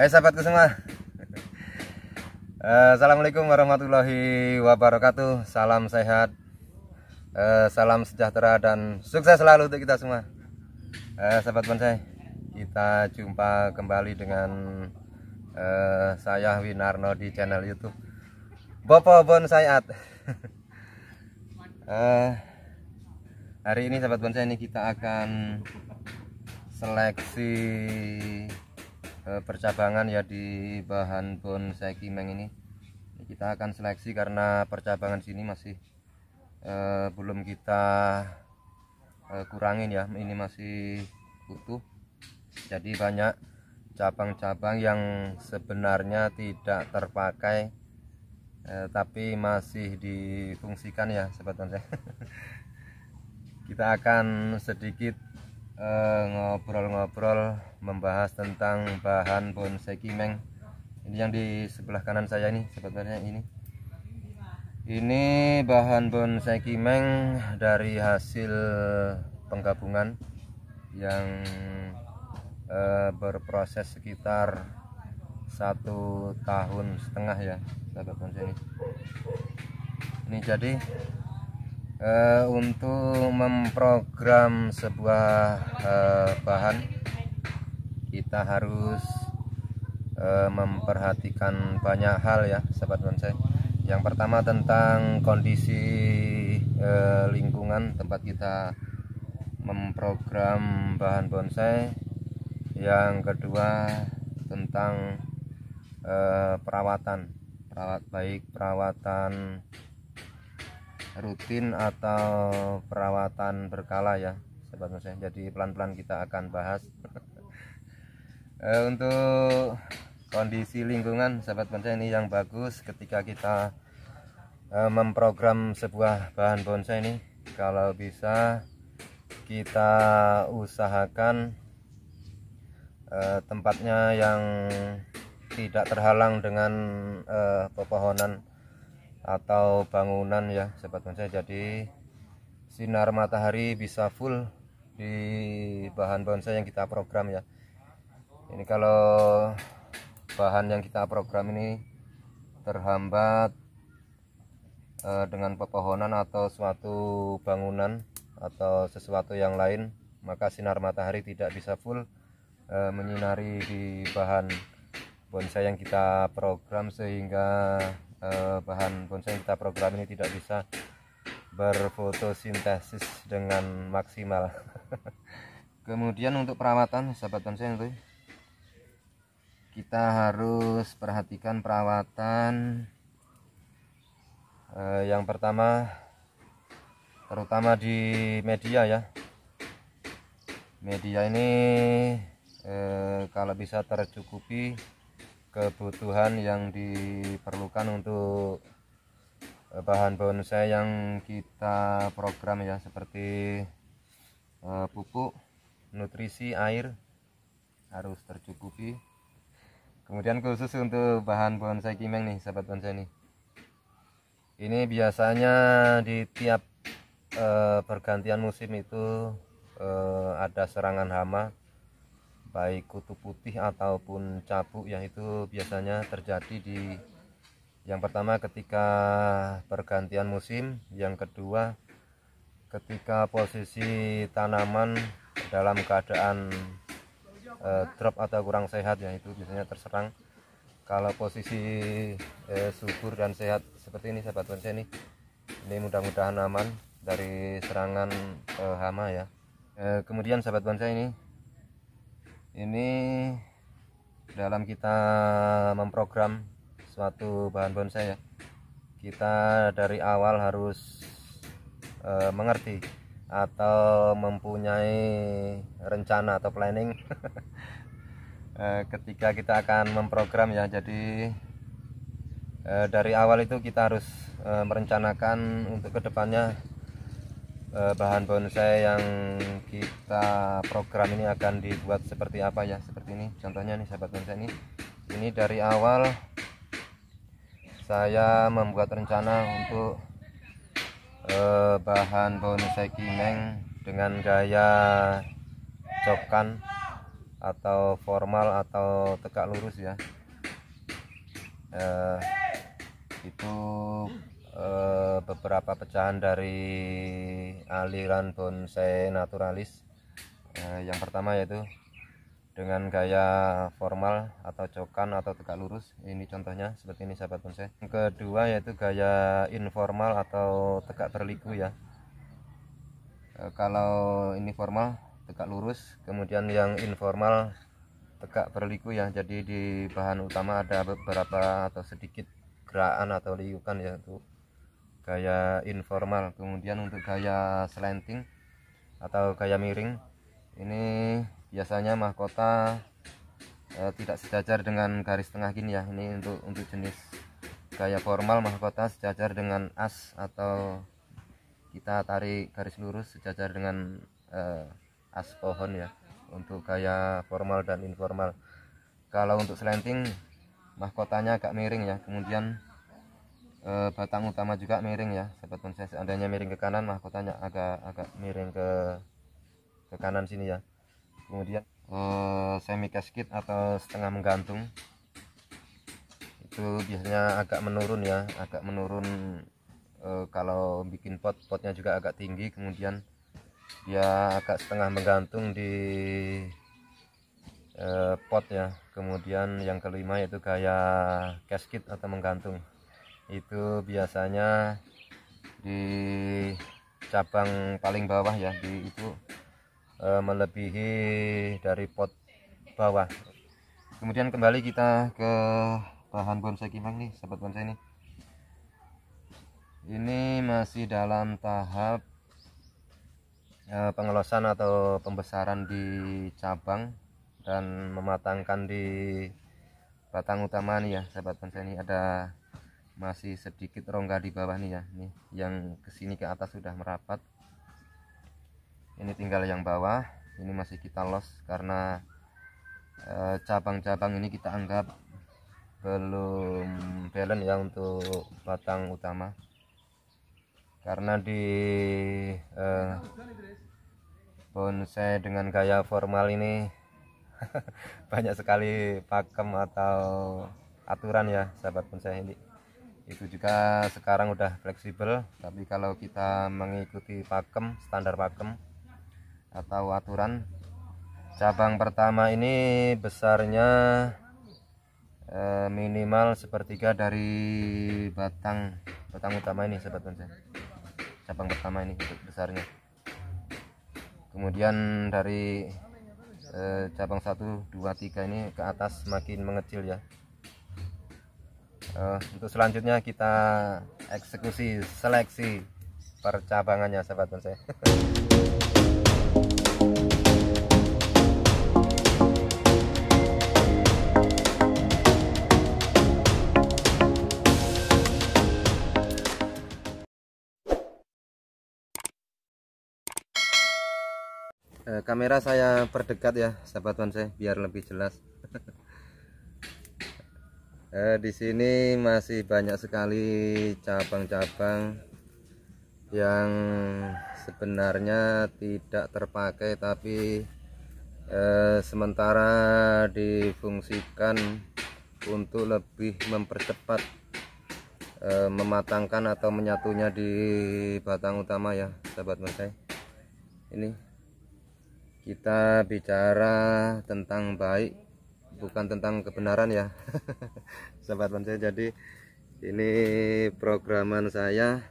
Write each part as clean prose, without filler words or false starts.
Hai sahabatku semua. Assalamualaikum warahmatullahi wabarakatuh. Salam sehat, salam sejahtera dan sukses selalu untuk kita semua. Sahabat bonsai, kita jumpa kembali dengan saya Winarno di channel YouTube Bopo Bonsai Art. Hari ini sahabat bonsai, ini kita akan seleksi percabangan ya di bahan bonsai kimeng ini. Kita akan seleksi karena percabangan sini masih belum kita kurangin ya, ini masih utuh. Jadi banyak cabang-cabang yang sebenarnya tidak terpakai tapi masih difungsikan ya sahabat bonsai. Kita akan sedikit ngobrol-ngobrol membahas tentang bahan bonsai kimeng. Ini yang di sebelah kanan saya ini sebetulnya ini bahan bonsai kimeng dari hasil penggabungan yang berproses sekitar 1,5 tahun ya sahabat bonsai ini. Jadi untuk memprogram sebuah bahan, kita harus memperhatikan banyak hal ya sahabat bonsai. Yang pertama tentang kondisi lingkungan tempat kita memprogram bahan bonsai. Yang kedua tentang perawatan, baik perawatan rutin atau perawatan berkala ya sahabat bonsai. Jadi pelan-pelan kita akan bahas. Untuk kondisi lingkungan sahabat bonsai, ini yang bagus ketika kita memprogram sebuah bahan bonsai ini, kalau bisa kita usahakan tempatnya yang tidak terhalang dengan pepohonan atau bangunan ya sahabat bonsai. Jadi sinar matahari bisa full di bahan bonsai yang kita program ya. Ini kalau bahan yang kita program ini terhambat dengan pepohonan atau suatu bangunan atau sesuatu yang lain, maka sinar matahari tidak bisa full menyinari di bahan bonsai yang kita program, sehingga bahan bonsai yang kita program ini tidak bisa berfotosintesis dengan maksimal. Kemudian untuk perawatan sahabat bonsai itu, kita harus perhatikan perawatan yang pertama terutama di media ya. Media ini kalau bisa tercukupi kebutuhan yang diperlukan untuk bahan bonsai yang kita program ya, seperti pupuk, nutrisi, air harus tercukupi. Kemudian khusus untuk bahan bonsai kimeng nih sahabat bonsai nih, ini biasanya di tiap pergantian musim itu ada serangan hama, baik kutu putih ataupun cabuk, yang itu biasanya terjadi di yang pertama ketika pergantian musim, yang kedua ketika posisi tanaman dalam keadaan drop atau kurang sehat ya, itu biasanya terserang. Kalau posisi subur dan sehat seperti ini sahabat bonsai ini mudah-mudahan aman dari serangan hama ya. Kemudian sahabat bonsai ini dalam kita memprogram suatu bahan bonsai ya, kita dari awal harus mengerti atau mempunyai rencana atau planning ketika kita akan memprogram ya. Jadi dari awal itu kita harus merencanakan untuk kedepannya bahan bonsai yang kita program ini akan dibuat seperti apa ya. Seperti ini contohnya nih sahabat bonsai, ini dari awal saya membuat rencana untuk bahan bonsai kimeng dengan gaya cokkan atau formal atau tegak lurus ya. Itu beberapa pecahan dari aliran bonsai naturalis. Yang pertama yaitu dengan gaya formal atau cokan atau tegak lurus, ini contohnya seperti ini sahabat bonsai. Yang kedua yaitu gaya informal atau tegak berliku ya. Kalau ini formal tegak lurus, kemudian yang informal tegak berliku ya. Jadi di bahan utama ada beberapa atau sedikit gerakan atau liukan ya, untuk gaya informal. Kemudian untuk gaya slanting atau gaya miring, ini biasanya mahkota tidak sejajar dengan garis tengah gini ya. Ini untuk jenis gaya formal, mahkota sejajar dengan as atau kita tarik garis lurus sejajar dengan as pohon ya, untuk gaya formal dan informal. Kalau untuk slanting, mahkotanya agak miring ya, kemudian batang utama juga miring ya sahabat bonsai. Seandainya miring ke kanan, mahkotanya agak miring ke kanan sini ya. Kemudian semi casket atau setengah menggantung, itu biasanya agak menurun ya, agak menurun. Kalau bikin potnya juga agak tinggi, kemudian dia agak setengah menggantung di pot ya. Kemudian yang kelima yaitu gaya casket atau menggantung, itu biasanya di cabang paling bawah ya, di itu melebihi dari pot bawah. Kemudian kembali kita ke bahan bonsai kimang nih sahabat bonsai. Ini masih dalam tahap pengelosan atau pembesaran di cabang dan mematangkan di batang utama nih ya sahabat bonsai. Ini ada masih sedikit rongga di bawah nih ya, nih yang kesini ke atas sudah merapat, ini tinggal yang bawah. Ini masih kita los karena cabang-cabang ini kita anggap belum balance ya untuk batang utama, karena di bonsai dengan gaya formal ini banyak sekali pakem atau aturan ya sahabat bonsai. Ini itu juga sekarang udah fleksibel, tapi kalau kita mengikuti pakem, standar pakem atau aturan, cabang pertama ini besarnya minimal sepertiga dari batang utama ini sahabat bonsai. Cabang pertama ini untuk besarnya. Kemudian dari cabang 1, 2, 3 ini ke atas makin mengecil ya. Untuk selanjutnya kita eksekusi seleksi percabangannya sahabat bonsai. Kamera saya perdekat ya sahabat bonsai biar lebih jelas. Di sini masih banyak sekali cabang-cabang yang sebenarnya tidak terpakai, tapi sementara difungsikan untuk lebih mempercepat mematangkan atau menyatunya di batang utama ya sahabat bonsai. Ini kita bicara tentang baik, bukan tentang kebenaran ya sahabat bonsai. Jadi ini programan saya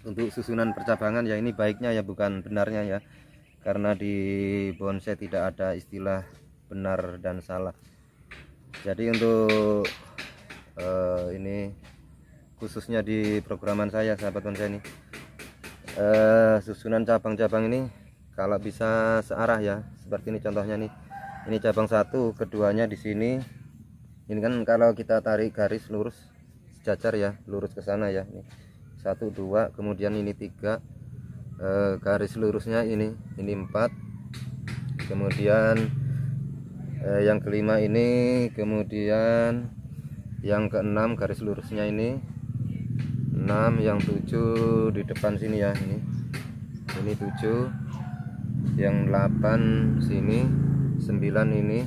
untuk susunan percabangan ya, ini baiknya ya, bukan benarnya ya, karena di bonsai tidak ada istilah benar dan salah. Jadi untuk ini khususnya di programan saya sahabat bonsai, ini susunan cabang-cabang ini kalau bisa searah ya, seperti ini contohnya nih. Ini cabang 1, keduanya di sini. Ini kan kalau kita tarik garis lurus sejajar ya, lurus ke sana ya. Ini 1, 2, kemudian ini 3, garis lurusnya ini 4. Kemudian yang kelima ini, kemudian yang keenam garis lurusnya ini 6, yang 7 di depan sini ya, ini 7, yang 8 sini, 9 ini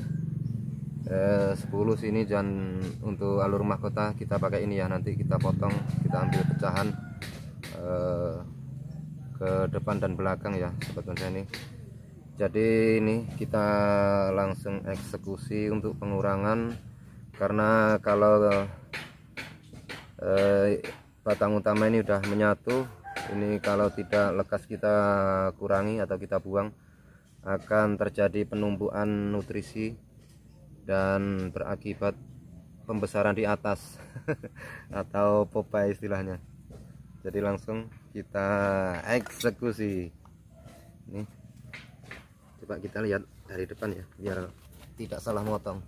10 sini, dan untuk alur mahkota kita pakai ini ya. Nanti kita potong, kita ambil pecahan ke depan dan belakang ya sobat bonsai ini. Jadi ini kita langsung eksekusi untuk pengurangan, karena kalau batang utama ini udah menyatu, ini kalau tidak lekas kita kurangi atau kita buang akan terjadi penumpukan nutrisi dan berakibat pembesaran di atas atau Popeye istilahnya. Jadi langsung kita eksekusi. Nih, coba kita lihat dari depan ya, biar tidak salah motong.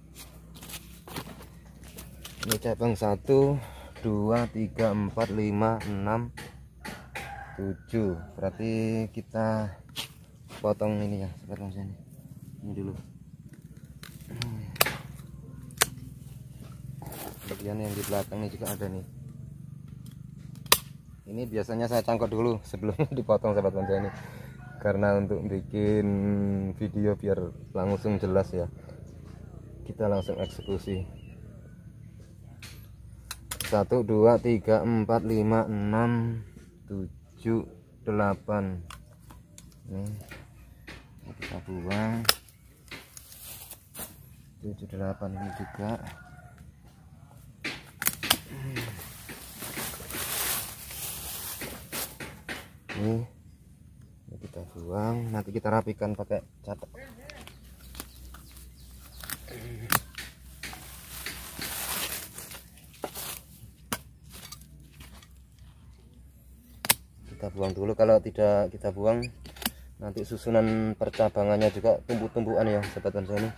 Ini cabang 1 2 3 4 5 6 7, berarti kita potong ini ya sobat bonsai ini dulu. Kemudian yang di belakang ini juga ada nih. Ini biasanya saya cangkok dulu sebelum dipotong sobat bonsai ini, karena untuk bikin video biar langsung jelas ya. Kita langsung eksekusi. 1 2 3 4 5 6 7 8. Nih, kita buang. 7 8 ini juga. Ini kita buang, nanti kita rapikan pakai cat. Kita buang dulu, kalau tidak kita buang nanti susunan percabangannya juga tumpuk-tumpukan ya sobat bonsai ini.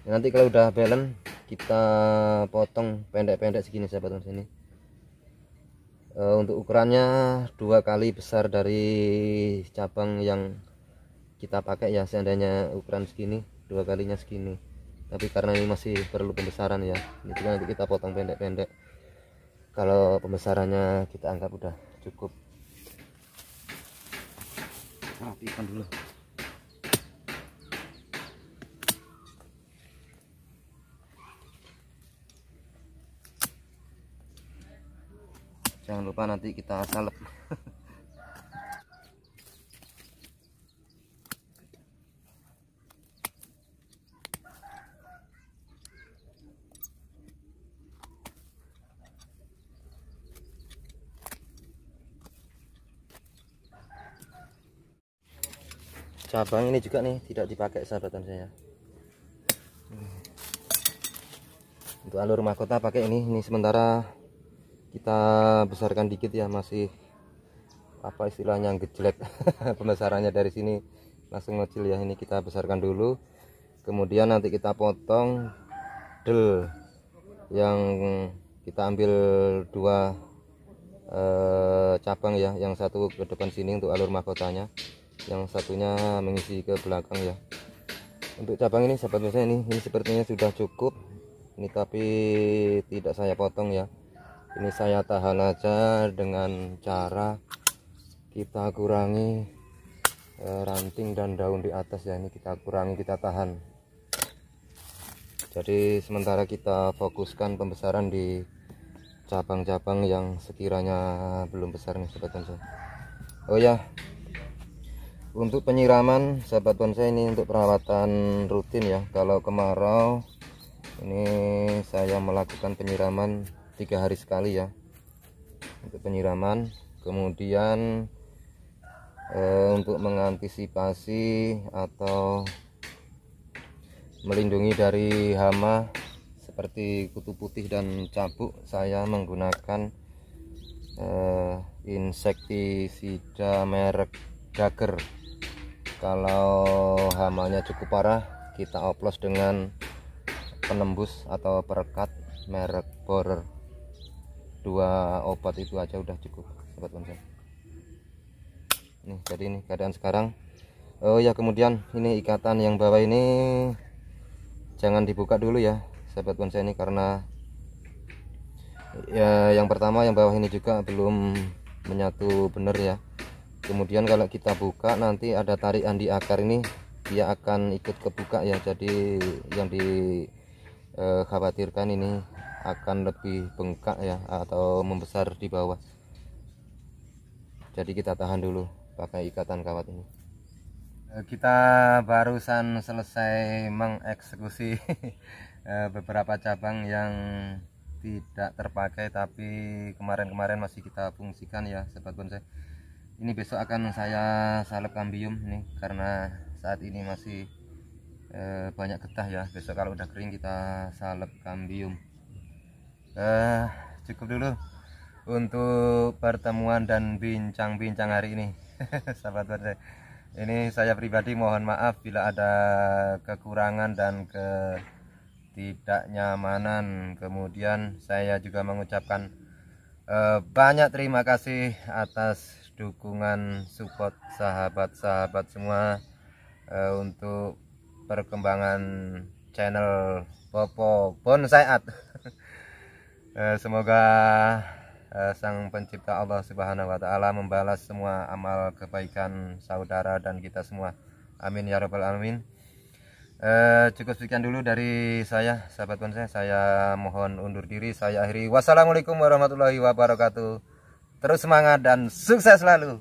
Nanti kalau udah balance kita potong pendek-pendek segini sobat bonsai ini. Untuk ukurannya 2 kali besar dari cabang yang kita pakai ya. Seandainya ukuran segini 2 kalinya segini, tapi karena ini masih perlu pembesaran ya, ini juga nanti kita potong pendek-pendek. Kalau pembesarannya kita anggap udah cukup. Rapikan dulu. Jangan lupa nanti kita salep. Cabang ini juga nih tidak dipakai sahabatan saya. Untuk alur mahkota pakai ini sementara kita besarkan dikit ya, masih apa istilahnya gejlek. Pembesarannya dari sini langsung ngecil ya. Ini kita besarkan dulu, kemudian nanti kita potong del yang kita ambil 2 cabang ya, yang satu ke depan sini untuk alur mahkotanya, yang satunya mengisi ke belakang ya. Untuk cabang ini sahabat bonsai ini sepertinya sudah cukup ini, tapi tidak saya potong ya. Ini saya tahan aja dengan cara kita kurangi ranting dan daun di atas ya. Ini kita kurangi, kita tahan. Jadi sementara kita fokuskan pembesaran di cabang-cabang yang sekiranya belum besar nih sahabat bonsai. Oh ya, untuk penyiraman sahabat bonsai ini untuk perawatan rutin ya. Kalau kemarau ini saya melakukan penyiraman 3 hari sekali ya untuk penyiraman. Kemudian untuk mengantisipasi atau melindungi dari hama seperti kutu putih dan cabuk, saya menggunakan insektisida merek Dagger. Kalau hamanya cukup parah, kita oplos dengan penembus atau perekat merek Borer. 2 obat itu aja udah cukup sobat bonsai. Nih, jadi ini keadaan sekarang. Oh ya, kemudian ini ikatan yang bawah ini jangan dibuka dulu ya sahabat bonsai ini, karena ya yang pertama yang bawah ini juga belum menyatu bener ya. Kemudian kalau kita buka nanti ada tarikan di akar ini, dia akan ikut kebuka ya. Jadi yang dikhawatirkan ini akan lebih bengkak ya, atau membesar di bawah. Jadi kita tahan dulu pakai ikatan kawat ini. Kita barusan selesai mengeksekusi beberapa cabang yang tidak terpakai, tapi kemarin-kemarin masih kita fungsikan ya sobat bonsai. Ini besok akan saya salep kambium nih, karena saat ini masih banyak getah ya. Besok kalau udah kering kita salep kambium. Cukup dulu untuk pertemuan dan bincang-bincang hari ini. Sahabat bonsai, ini saya pribadi mohon maaf bila ada kekurangan dan ketidaknyamanan. Kemudian saya juga mengucapkan banyak terima kasih atas dukungan support sahabat-sahabat semua untuk perkembangan channel Popo Bonsai Art. Semoga Sang Pencipta Allah Subhanahu wa Ta'ala membalas semua amal kebaikan saudara dan kita semua. Amin ya rabbal alamin. Cukup sekian dulu dari saya, sahabat bonsai. Saya mohon undur diri, saya akhiri. Wassalamualaikum warahmatullahi wabarakatuh. Terus semangat dan sukses selalu.